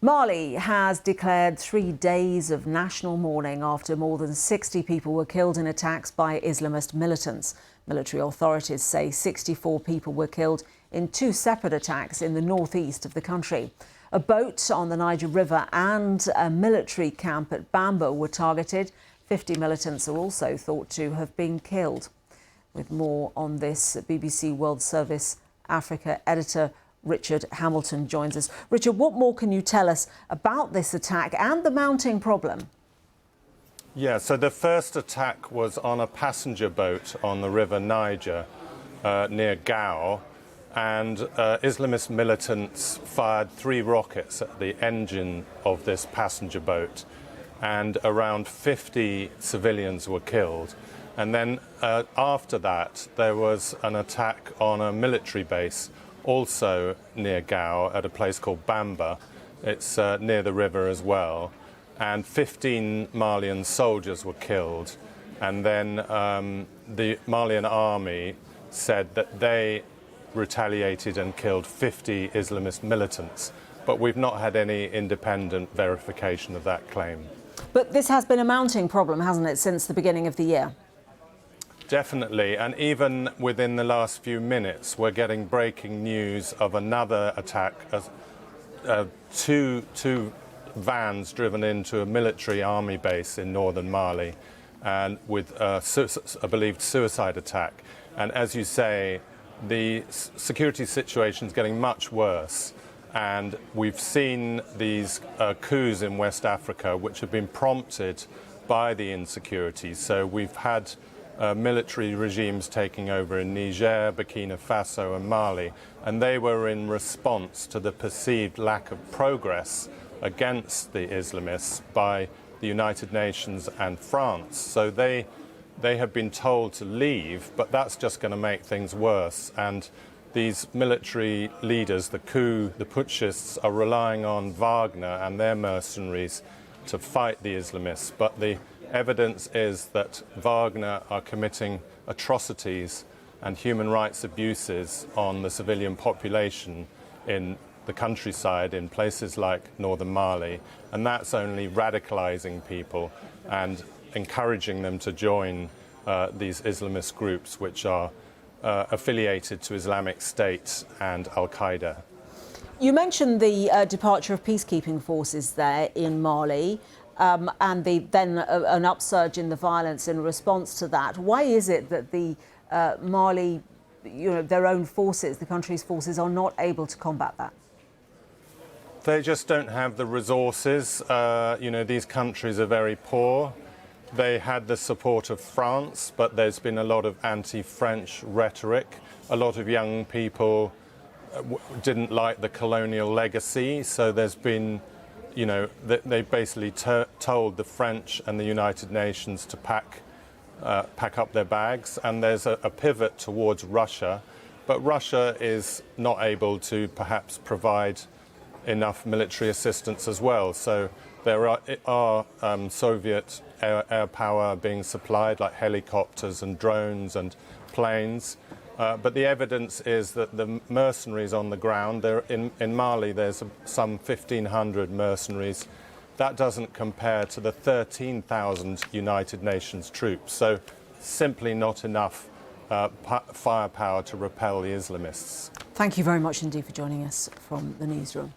Mali has declared 3 days of national mourning after more than 60 people were killed in attacks by Islamist militants. Military authorities say 64 people were killed in 2 separate attacks in the northeast of the country. A boat on the Niger River and a military camp at Bamba were targeted. 50 militants are also thought to have been killed. With more on this, BBC World Service Africa editor Richard Hamilton joins us. Richard, what more can you tell us about this attack and the mounting problem? Yeah, so the first attack was on a passenger boat on the River Niger near Gao, and Islamist militants fired 3 rockets at the engine of this passenger boat, and around 50 civilians were killed. And then after that, there was an attack on a military base also near Gao at a place called Bamba. It's near the river as well. And 15 Malian soldiers were killed. And then the Malian army said that they retaliated and killed 50 Islamist militants. But we've not had any independent verification of that claim. But this has been a mounting problem, hasn't it, since the beginning of the year? Definitely, and even within the last few minutes, we're getting breaking news of another attack. Two vans driven into a military army base in northern Mali, and with a believed suicide attack. And as you say, the security situation is getting much worse. And we've seen these coups in West Africa, which have been prompted by the insecurity. So we've had military regimes taking over in Niger, Burkina Faso and Mali, and they were in response to the perceived lack of progress against the Islamists by the United Nations and France. So they have been told to leave, but that's just going to make things worse. And these military leaders, the putschists, are relying on Wagner and their mercenaries to fight the Islamists. But the evidence is that Wagner are committing atrocities and human rights abuses on the civilian population in the countryside in places like northern Mali, and that's only radicalizing people and encouraging them to join these Islamist groups which are affiliated to Islamic State and Al-Qaeda. You mentioned the departure of peacekeeping forces there in Mali. And then an upsurge in the violence in response to that. Why is it that the Mali, their own forces, the country's forces, are not able to combat that? They just don't have the resources. These countries are very poor. They had the support of France, but there's been a lot of anti-French rhetoric. A lot of young people didn't like the colonial legacy, so there's been they basically told the French and the United Nations to pack up their bags, and there's a pivot towards Russia, but Russia is not able to perhaps provide enough military assistance as well. So there are Soviet air power being supplied, like helicopters and drones and planes. But the evidence is that the mercenaries on the ground, in Mali there's some 1,500 mercenaries. That doesn't compare to the 13,000 United Nations troops. So simply not enough firepower to repel the Islamists. Thank you very much indeed for joining us from the newsroom.